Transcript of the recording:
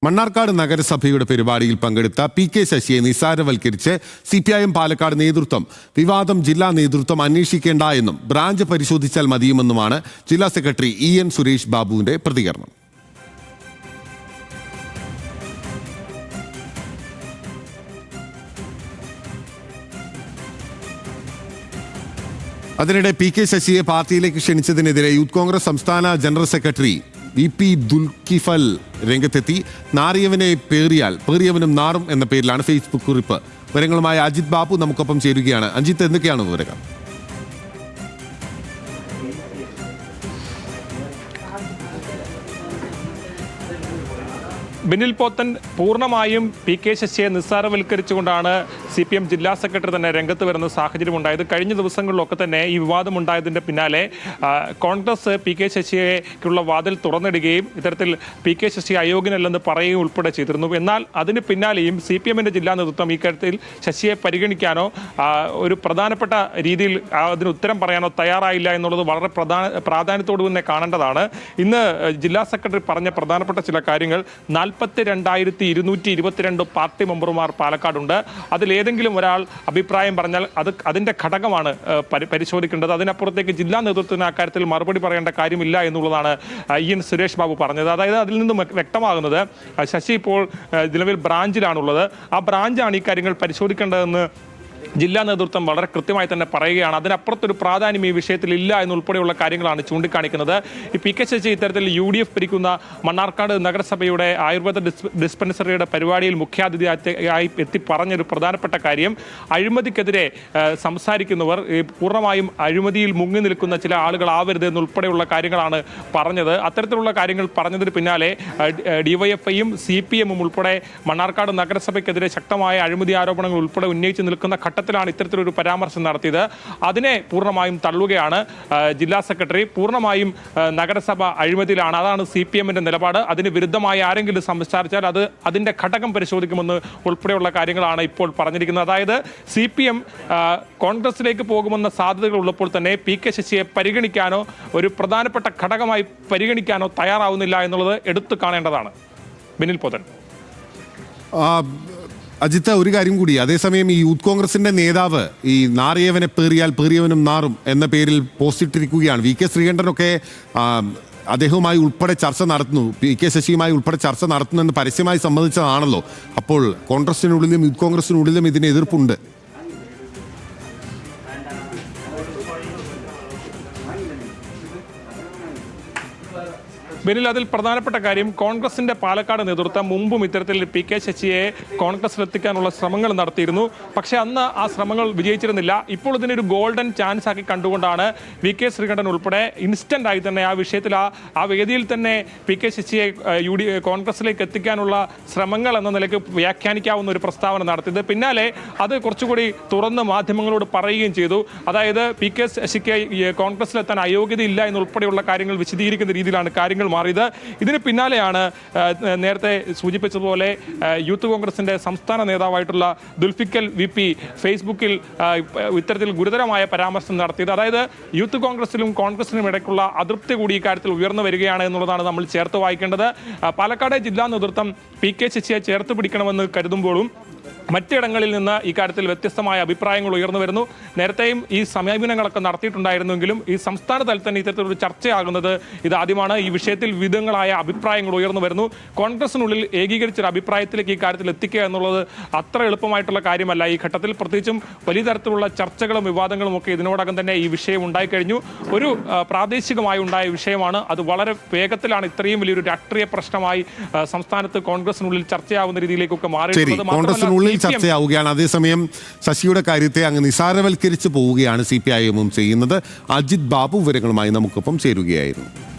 മണ്ണാർക്കാട് നഗരസഭയുടെ പരിപാടിയിൽ പങ്കെടുത്ത പി.കെ. ശശിയെ നിസ്സാരവൽക്കരിച്ച് CPIM പാലക്കാട് നേതൃത്വം വിവാദം ജില്ലാ നേതൃത്വം അന്വേഷിക്കേണ്ട എന്നും ബ്രാഞ്ച് പരിശോധിച്ചാൽ മതിയുമെന്നുമാണ് ജില്ലാ സെക്രട്ടറി EN സുരേഷ് ബാബുവിന്റെ പ്രതികരണം. അതിനിടെ പി.കെ. ശശിയെ പാർട്ടിയിലേക്ക് ക്ഷണിച്ചതിനെതിരെ യൂത്ത് കോൺഗ്രസ് സംസ്ഥാന ജനറൽ സെക്രട്ടറി VP ദുൽകിഫൽ രംഗത്തെത്തി. നാറിയവനെ പേറിയവനും നാറും എന്ന പേരിലാണ് ഫേസ്ബുക്ക് കുറിപ്പ്. വിവരങ്ങളുമായി അജിത് ബാബു നമുക്കൊപ്പം ചേരുകയാണ്. അജിത്ത്, എന്തൊക്കെയാണ് വിവരങ്ങൾ? ബിനിൽ പോത്തൻ പൂർണ്ണമായും പി.കെ. ശശിയെ നിസ്സാരവൽക്കരിച്ചുകൊണ്ടാണ് CPM ജില്ലാ സെക്രട്ടറി തന്നെ രംഗത്ത് വരുന്ന സാഹചര്യം ഉണ്ടായത്. കഴിഞ്ഞ ദിവസങ്ങളിലൊക്കെ തന്നെ ഈ വിവാദമുണ്ടായതിൻ്റെ പിന്നാലെ കോൺഗ്രസ് പി.കെ. ശശിയേക്കുള്ള വാതിൽ തുറന്നിടുകയും ഇത്തരത്തിൽ പി.കെ. ശശി അയോഗ്യനല്ലെന്ന് പറയുകയും ഉൾപ്പെടെ ചെയ്തിരുന്നു. എന്നാൽ അതിന് പിന്നാലെയും CPMന്റെ ജില്ലാ നേതൃത്വം ഇക്കാര്യത്തിൽ ശശിയെ പരിഗണിക്കാനോ ഒരു പ്രധാനപ്പെട്ട രീതിയിൽ അതിന് ഉത്തരം പറയാനോ തയ്യാറായില്ല എന്നുള്ളത് വളരെ പ്രാധാന്യത്തോടു തന്നെ കാണേണ്ടതാണ്. ഇന്ന് ജില്ലാ സെക്രട്ടറി പറഞ്ഞ പ്രധാനപ്പെട്ട ചില കാര്യങ്ങൾ: 42,222 പാർട്ടി മെമ്പർമാർ പാലക്കാടുണ്ട്. അതിലേതെങ്കിലും ഒരാൾ അഭിപ്രായം പറഞ്ഞാൽ അതിൻ്റെ ഘടകമാണ് പരിശോധിക്കേണ്ടത്. അതിനപ്പുറത്തേക്ക് ജില്ലാ നേതൃത്വത്തിന് അക്കാര്യത്തിൽ മറുപടി പറയേണ്ട കാര്യമില്ല എന്നുള്ളതാണ് EN സുരേഷ് ബാബു പറഞ്ഞത്. അതായത് അതിൽ നിന്നും വ്യക്തമാകുന്നത് ശശി ഇപ്പോൾ നിലവിൽ ബ്രാഞ്ചിലാണുള്ളത്. ആ ബ്രാഞ്ചാണ് ഈ കാര്യങ്ങൾ പരിശോധിക്കേണ്ടതെന്ന് ജില്ലാ നേതൃത്വം വളരെ കൃത്യമായി തന്നെ പറയുകയാണ്. അതിനപ്പുറത്തൊരു പ്രാധാന്യം ഈ വിഷയത്തിൽ ഇല്ല എന്നുൾപ്പെടെയുള്ള കാര്യങ്ങളാണ് ചൂണ്ടിക്കാണിക്കുന്നത്. ഈ പി.കെ. ശശി ഇത്തരത്തിൽ UDF ഭരിക്കുന്ന മണ്ണാർക്കാട് നഗരസഭയുടെ ആയുർവേദ ഡിസ്പെൻസറിയുടെ പരിപാടിയിൽ മുഖ്യാതിഥിയായി എത്തി പറഞ്ഞൊരു പ്രധാനപ്പെട്ട കാര്യം, അഴിമതിക്കെതിരെ സംസാരിക്കുന്നവർ പൂർണ്ണമായും അഴിമതിയിൽ മുങ്ങി നിൽക്കുന്ന ചില ആളുകളാവരുത് എന്നുൾപ്പെടെയുള്ള കാര്യങ്ങളാണ് പറഞ്ഞത്. അത്തരത്തിലുള്ള കാര്യങ്ങൾ പറഞ്ഞതിന് പിന്നാലെ DYFIയും CPMും ഉൾപ്പെടെ മണ്ണാർക്കാട് നഗരസഭയ്ക്കെതിരെ ശക്തമായ അഴിമതി ആരോപണങ്ങൾ ഉൾപ്പെടെ ഉന്നയിച്ച് നിൽക്കുന്ന ഘട്ടത്തിലാണ് ഇത്തരത്തിലൊരു പരാമർശം നടത്തിയത്. അതിനെ പൂർണ്ണമായും തള്ളുകയാണ് ജില്ലാ സെക്രട്ടറി. പൂർണ്ണമായും നഗരസഭ അഴിമതിയിലാണ്, അതാണ് CPMന്റെ നിലപാട്. അതിന് വിരുദ്ധമായി ആരെങ്കിലും സംസാരിച്ചാൽ അതിൻ്റെ ഘടകം പരിശോധിക്കുമെന്ന് ഉൾപ്പെടെയുള്ള കാര്യങ്ങളാണ് ഇപ്പോൾ പറഞ്ഞിരിക്കുന്നത്. അതായത് CPM കോൺഗ്രസിലേക്ക് പോകുമെന്ന സാധ്യതകൾ ഉള്ളപ്പോൾ തന്നെ പി.കെ. ശശിയെ പരിഗണിക്കാനോ ഒരു പ്രധാനപ്പെട്ട ഘടകമായി പരിഗണിക്കാനോ തയ്യാറാവുന്നില്ല എന്നുള്ളത് എടുത്തു കാണേണ്ടതാണ്. ബിനിൽ പോത്തൻ. അജിത്ത്, ഒരു കാര്യം കൂടി. അതേസമയം ഈ യൂത്ത് കോൺഗ്രസിന്റെ നേതാവ് ഈ നാറിയവനെ പേറിയവനും നാറും എന്ന പേരിൽ പോസ്റ്റ് ഇട്ടിരിക്കുകയാണ്. VK ശ്രീകണ്ഠനൊക്കെ അദ്ദേഹവുമായി ഉൾപ്പെടെ ചർച്ച നടത്തുന്നു, പി.കെ. ശശിയുമായി ഉൾപ്പെടെ ചർച്ച നടത്തുന്നെന്ന് പരസ്യമായി സമ്മതിച്ചതാണല്ലോ. അപ്പോൾ കോൺഗ്രസിനുള്ളിലും യൂത്ത് കോൺഗ്രസിനുള്ളിലും ഇതിന് എതിർപ്പുണ്ട്. ബിനിൽ, അതിൽ പ്രധാനപ്പെട്ട കാര്യം, കോൺഗ്രസിന്റെ പാലക്കാട് നേതൃത്വം മുമ്പും ഇത്തരത്തിൽ പി.കെ. ശശിയെ കോൺഗ്രസിലെത്തിക്കാനുള്ള ശ്രമങ്ങൾ നടത്തിയിരുന്നു. പക്ഷേ അന്ന് ആ ശ്രമങ്ങൾ വിജയിച്ചിരുന്നില്ല. ഇപ്പോൾ ഇതിനൊരു ഗോൾഡൻ ചാൻസ് ആക്കി കണ്ടുകൊണ്ടാണ് VK ശ്രീകണ്ഠൻ ഉൾപ്പെടെ ഇൻസ്റ്റന്റ് ആയി തന്നെ ആ വിഷയത്തിൽ ആ വേദിയിൽ തന്നെ പി.കെ. ശശിയെ കോൺഗ്രസിലേക്ക് എത്തിക്കാനുള്ള ശ്രമങ്ങൾ എന്ന നിലയ്ക്ക് വ്യാഖ്യാനിക്കാവുന്ന ഒരു പ്രസ്താവന നടത്തിയത്. പിന്നാലെ അത് കുറച്ചുകൂടി തുറന്ന് മാധ്യമങ്ങളോട് പറയുകയും ചെയ്തു. അതായത് പി.കെ. ശശിക്ക് കോൺഗ്രസിലെത്താൻ അയോഗ്യതയില്ല എന്നുൾപ്പെടെയുള്ള കാര്യങ്ങൾ വിശദീകരിക്കുന്ന രീതിയിലാണ് കാര്യങ്ങൾ മാറിയത്. ഇതിന് പിന്നാലെയാണ് നേരത്തെ സൂചിപ്പിച്ചതുപോലെ യൂത്ത് കോൺഗ്രസിന്റെ സംസ്ഥാന നേതാവായിട്ടുള്ള ദുൽഫിക്കൽ VP ഫേസ്ബുക്കിൽ ഇത്തരത്തിൽ ഗുരുതരമായ പരാമർശം നടത്തിയത്. അതായത് യൂത്ത് കോൺഗ്രസിലും കോൺഗ്രസിനും ഇടയ്ക്കുള്ള അതൃപ്തി കൂടി ഇക്കാര്യത്തിൽ ഉയർന്നു വരികയാണ് എന്നുള്ളതാണ് നമ്മൾ ചേർത്ത് വായിക്കേണ്ടത്. പാലക്കാട് ജില്ലാ നേതൃത്വം പി.കെ. ശശിയെ ചേർത്ത് പിടിക്കണമെന്ന് കരുതുമ്പോഴും മറ്റിടങ്ങളിൽ നിന്ന് ഇക്കാര്യത്തിൽ വ്യത്യസ്തമായ അഭിപ്രായങ്ങൾ ഉയർന്നു വരുന്നു. നേരത്തെയും ഈ സമീപനങ്ങളൊക്കെ നടത്തിയിട്ടുണ്ടായിരുന്നെങ്കിലും ഈ സംസ്ഥാന തലത്തിൽ തന്നെ ഇത്തരത്തിലൊരു ചർച്ചയാകുന്നത് ഇതാദ്യമാണ്. ഈ വിഷയത്തിൽ വിധങ്ങളായ അഭിപ്രായങ്ങൾ ഉയർന്നു വരുന്നു. കോൺഗ്രസിനുള്ളിൽ ഏകീകരിച്ചൊരു അഭിപ്രായത്തിലേക്ക് ഈ കാര്യത്തിൽ എത്തിക്കുക എന്നുള്ളത് അത്ര എളുപ്പമായിട്ടുള്ള കാര്യമല്ല ഈ ഘട്ടത്തിൽ. പ്രത്യേകിച്ചും വലിയ തരത്തിലുള്ള ചർച്ചകളും വിവാദങ്ങളും ഒക്കെ ഇതിനോടകം തന്നെ ഈ വിഷയം ഉണ്ടായിക്കഴിഞ്ഞു. ഒരു പ്രാദേശികമായി ഉണ്ടായ വിഷയമാണ്. അത് വളരെ വേഗത്തിലാണ് ഇത്രയും വലിയൊരു രാഷ്ട്രീയ പ്രശ്നമായി സംസ്ഥാനത്ത് കോൺഗ്രസിനുള്ളിൽ ചർച്ചയാവുന്ന രീതിയിലേക്കൊക്കെ മാറിയിട്ടുള്ളത്. ചർച്ചയാവുകയാണ്. അതേസമയം ശശിയുടെ കാര്യത്തെ അങ്ങ് നിസാരവൽക്കരിച്ച് പോവുകയാണ് CPIM ചെയ്യുന്നത്. അജിത് ബാബു വിവരങ്ങളുമായി നമുക്കൊപ്പം ചേരുകയായിരുന്നു.